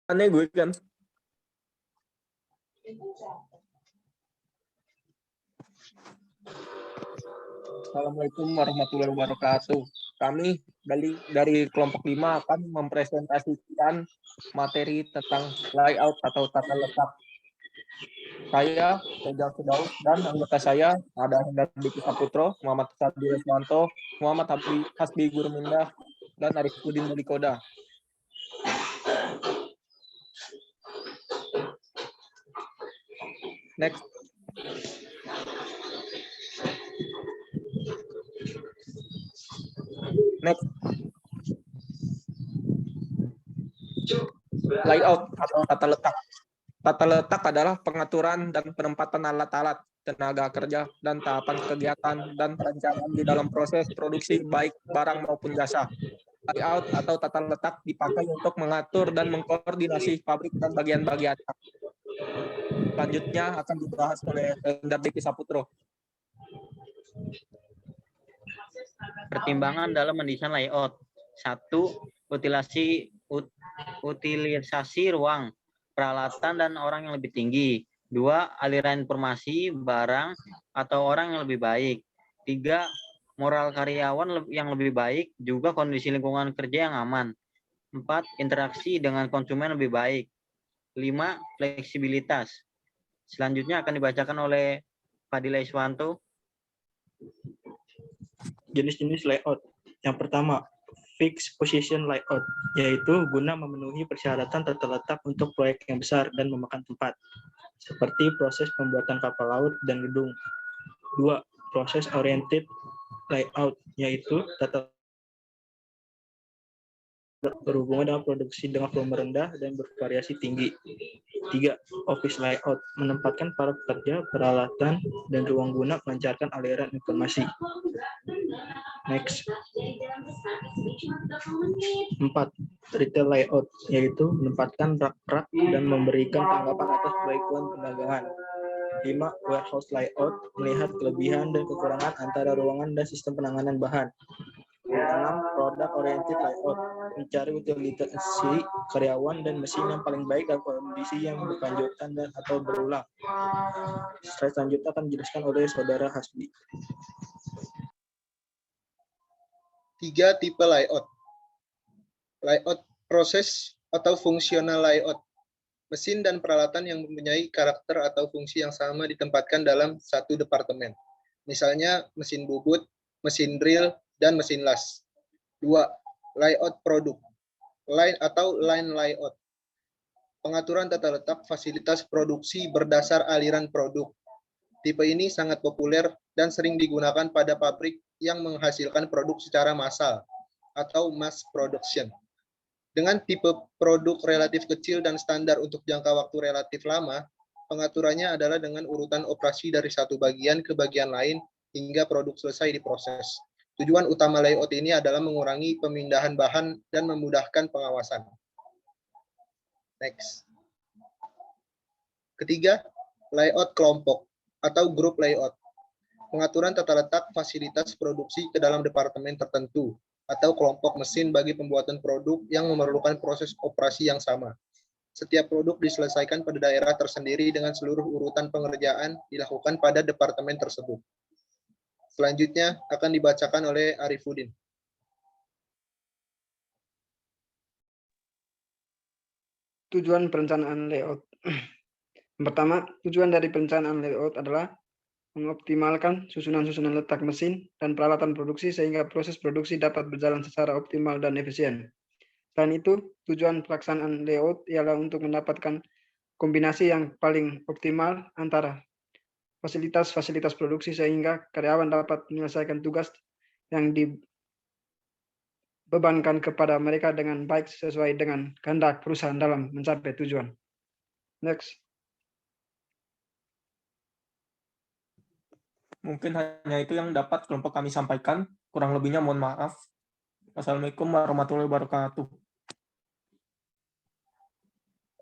Aneh gue kan. Assalamualaikum warahmatullahi wabarakatuh. Kami dari kelompok 5 akan mempresentasikan materi tentang layout atau tata letak. Saya, Teja Firdaus, dan anggota saya ada Hendar Diki Saputro, Muhammad Sadil Eswanto, Muhammad Hasbi Gurmindah, dan Arifudin Mulikoda. Next. Next. Layout atau tata letak. Tata letak adalah pengaturan dan penempatan alat-alat, tenaga kerja, dan tahapan kegiatan dan perencanaan di dalam proses produksi baik barang maupun jasa. Layout atau tata letak dipakai untuk mengatur dan mengkoordinasi pabrik dan bagian-bagiannya. Selanjutnya akan dibahas oleh Hendar Diki Saputro. Pertimbangan dalam mendesain layout. 1. Utilisasi ruang, peralatan, dan orang yang lebih tinggi. 2. Aliran informasi, barang, atau orang yang lebih baik. 3. Moral karyawan yang lebih baik, juga kondisi lingkungan kerja yang aman. 4. Interaksi dengan konsumen lebih baik. 5. Fleksibilitas. Selanjutnya akan dibacakan oleh Fadila Iswanto. Jenis-jenis layout. Yang pertama, fixed position layout, yaitu guna memenuhi persyaratan tata letak untuk proyek yang besar dan memakan tempat, seperti proses pembuatan kapal laut dan gedung. 2. Process oriented layout, yaitu tata berhubungan dengan produksi dengan volume rendah dan bervariasi tinggi. 3. Office layout, menempatkan para pekerja, peralatan, dan ruang guna melancarkan aliran informasi. Next. 4. Retail layout, yaitu menempatkan rak-rak dan memberikan tanggapan atas kebaikan perdagangan. 5. Warehouse layout, melihat kelebihan dan kekurangan antara ruangan dan sistem penanganan bahan. 6. Product oriented layout, mencari utilisasi karyawan dan mesin yang paling baik dalam kondisi yang berkelanjutan dan atau berulang. Slide selanjutnya akan dijelaskan oleh Saudara Hasbi. 3 tipe layout. Layout proses atau fungsional layout. Mesin dan peralatan yang mempunyai karakter atau fungsi yang sama ditempatkan dalam satu departemen. Misalnya mesin bubut, mesin drill, dan mesin las. 2. Layout produk. Line layout. Pengaturan tata letak fasilitas produksi berdasar aliran produk. Tipe ini sangat populer dan sering digunakan pada pabrik yang menghasilkan produk secara massal atau mass production. Dengan tipe produk relatif kecil dan standar untuk jangka waktu relatif lama, pengaturannya adalah dengan urutan operasi dari satu bagian ke bagian lain hingga produk selesai diproses. Tujuan utama layout ini adalah mengurangi pemindahan bahan dan memudahkan pengawasan. Next. Ketiga, layout kelompok atau grup layout. Pengaturan tata letak fasilitas produksi ke dalam departemen tertentu atau kelompok mesin bagi pembuatan produk yang memerlukan proses operasi yang sama. Setiap produk diselesaikan pada daerah tersendiri dengan seluruh urutan pengerjaan dilakukan pada departemen tersebut. Selanjutnya akan dibacakan oleh Arifudin. Tujuan perencanaan layout. Yang pertama, tujuan dari perencanaan layout adalah mengoptimalkan susunan-susunan letak mesin dan peralatan produksi sehingga proses produksi dapat berjalan secara optimal dan efisien. Selain itu, tujuan pelaksanaan layout ialah untuk mendapatkan kombinasi yang paling optimal antara fasilitas-fasilitas produksi sehingga karyawan dapat menyelesaikan tugas yang dibebankan kepada mereka dengan baik sesuai dengan kehendak perusahaan dalam mencapai tujuan. Next. Mungkin hanya itu yang dapat kelompok kami sampaikan. Kurang lebihnya mohon maaf. Wassalamualaikum warahmatullahi wabarakatuh.